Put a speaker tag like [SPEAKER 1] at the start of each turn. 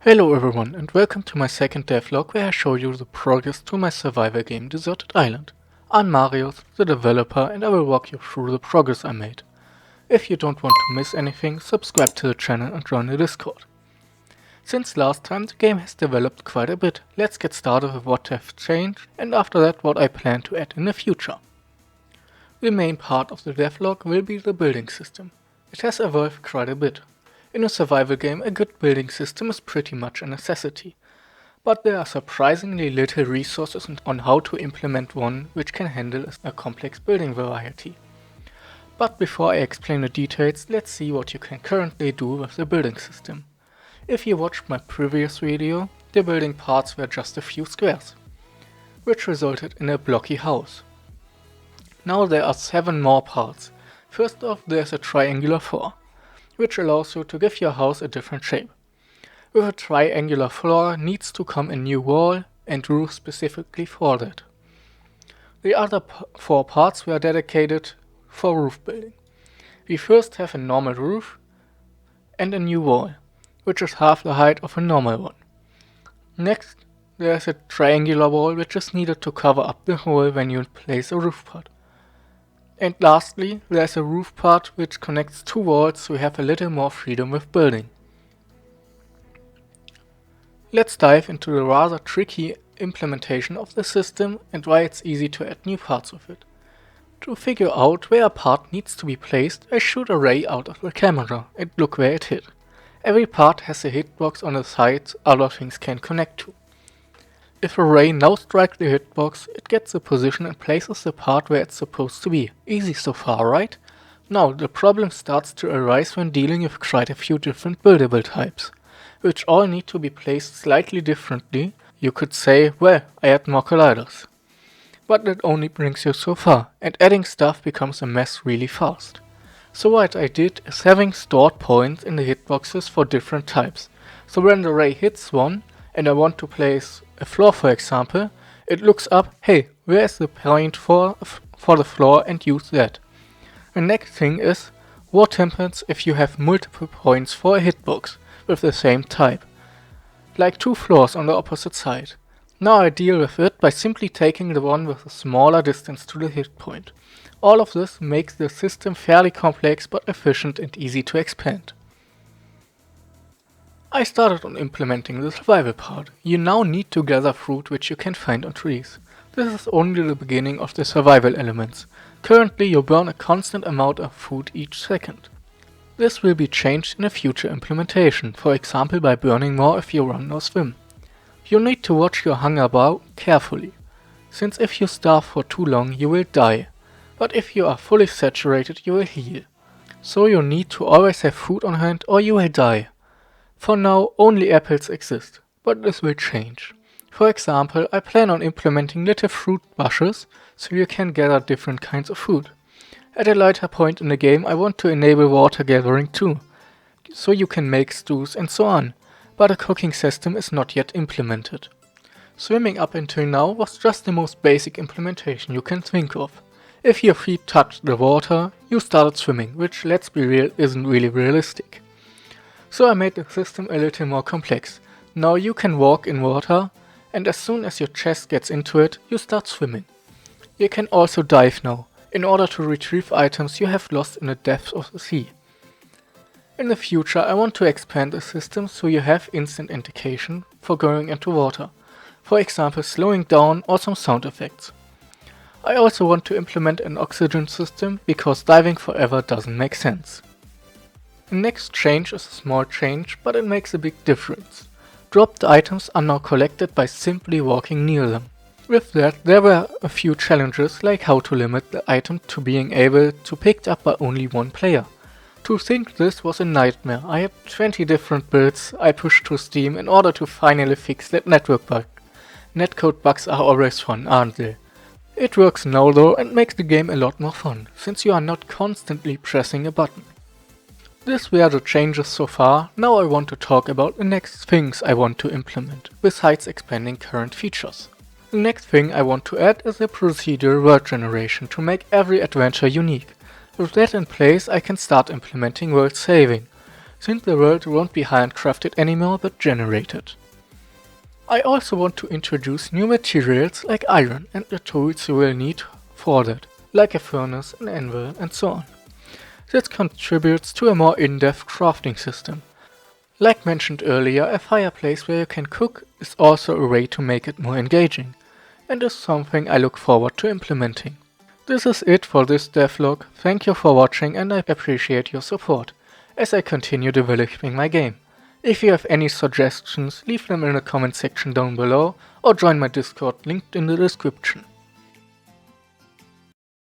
[SPEAKER 1] Hello everyone and welcome to my second devlog where I show you the progress to my survival game Deserted Island. I'm Marius, the developer, and I will walk you through the progress I made. If you don't want to miss anything, subscribe to the channel and join the Discord. Since last time the game has developed quite a bit. Let's get started with what have changed and after that what I plan to add in the future. The main part of the devlog will be the building system. It has evolved quite a bit. In a survival game, a good building system is pretty much a necessity, but there are surprisingly little resources on how to implement one which can handle a complex building variety. But before I explain the details, let's see what you can currently do with the building system. If you watched my previous video, the building parts were just a few squares, which resulted in a blocky house. Now there are 7 more parts. First off, there's a triangular floor, which allows you to give your house a different shape. With a triangular floor needs to come a new wall and roof specifically for that. The other 4 parts were dedicated for roof building. We first have a normal roof and a new wall, which is half the height of a normal one. Next, there is a triangular wall which is needed to cover up the hole when you place a roof part. And lastly, there's a roof part which connects 2 walls so you have a little more freedom with building. Let's dive into the rather tricky implementation of the system and why it's easy to add new parts with it. To figure out where a part needs to be placed, I shoot a ray out of the camera and look where it hit. Every part has a hitbox on the sides other things can connect to. If a ray now strikes the hitbox, it gets the position and places the part where it's supposed to be. Easy so far, right? Now the problem starts to arise when dealing with quite a few different buildable types, which all need to be placed slightly differently. You could say, well, I add more colliders. But that only brings you so far, and adding stuff becomes a mess really fast. So what I did is having stored points in the hitboxes for different types. So when the ray hits one, and I want to place a floor for example, it looks up, hey, where is the point for the floor, and use that. The next thing is, what happens if you have multiple points for a hitbox with the same type, like 2 floors on the opposite side. Now I deal with it by simply taking the one with a smaller distance to the hit point. All of this makes the system fairly complex but efficient and easy to expand. I started on implementing the survival part. You now need to gather fruit which you can find on trees. This is only the beginning of the survival elements. Currently you burn a constant amount of food each second. This will be changed in a future implementation, for example by burning more if you run or swim. You need to watch your hunger bar carefully, since if you starve for too long you will die, but if you are fully saturated you will heal. So you need to always have food on hand or you will die. For now, only apples exist, but this will change. For example, I plan on implementing little fruit bushes so you can gather different kinds of food. At a later point in the game, I want to enable water gathering too, so you can make stews and so on, but a cooking system is not yet implemented. Swimming up until now was just the most basic implementation you can think of. If your feet touched the water, you started swimming, which, let's be real, isn't really realistic. So I made the system a little more complex. Now you can walk in water, and as soon as your chest gets into it, you start swimming. You can also dive now, in order to retrieve items you have lost in the depths of the sea. In the future I want to expand the system so you have instant indication for going into water, for example slowing down or some sound effects. I also want to implement an oxygen system because diving forever doesn't make sense. The next change is a small change, but it makes a big difference. Dropped items are now collected by simply walking near them. With that, there were a few challenges, like how to limit the item to being able to picked up by only one player. To think this was a nightmare. I had 20 different builds I pushed to Steam in order to finally fix that network bug. Netcode bugs are always fun, aren't they? It works now though and makes the game a lot more fun, since you are not constantly pressing a button. These were the changes so far. Now I want to talk about the next things I want to implement, besides expanding current features. The next thing I want to add is a procedural world generation to make every adventure unique. With that in place, I can start implementing world saving, since the world won't be handcrafted anymore but generated. I also want to introduce new materials like iron and the tools you will need for that, like a furnace, an anvil, and so on. This contributes to a more in-depth crafting system. Like mentioned earlier, a fireplace where you can cook is also a way to make it more engaging, and is something I look forward to implementing. This is it for this devlog. Thank you for watching and I appreciate your support as I continue developing my game. If you have any suggestions, leave them in the comment section down below or join my Discord linked in the description.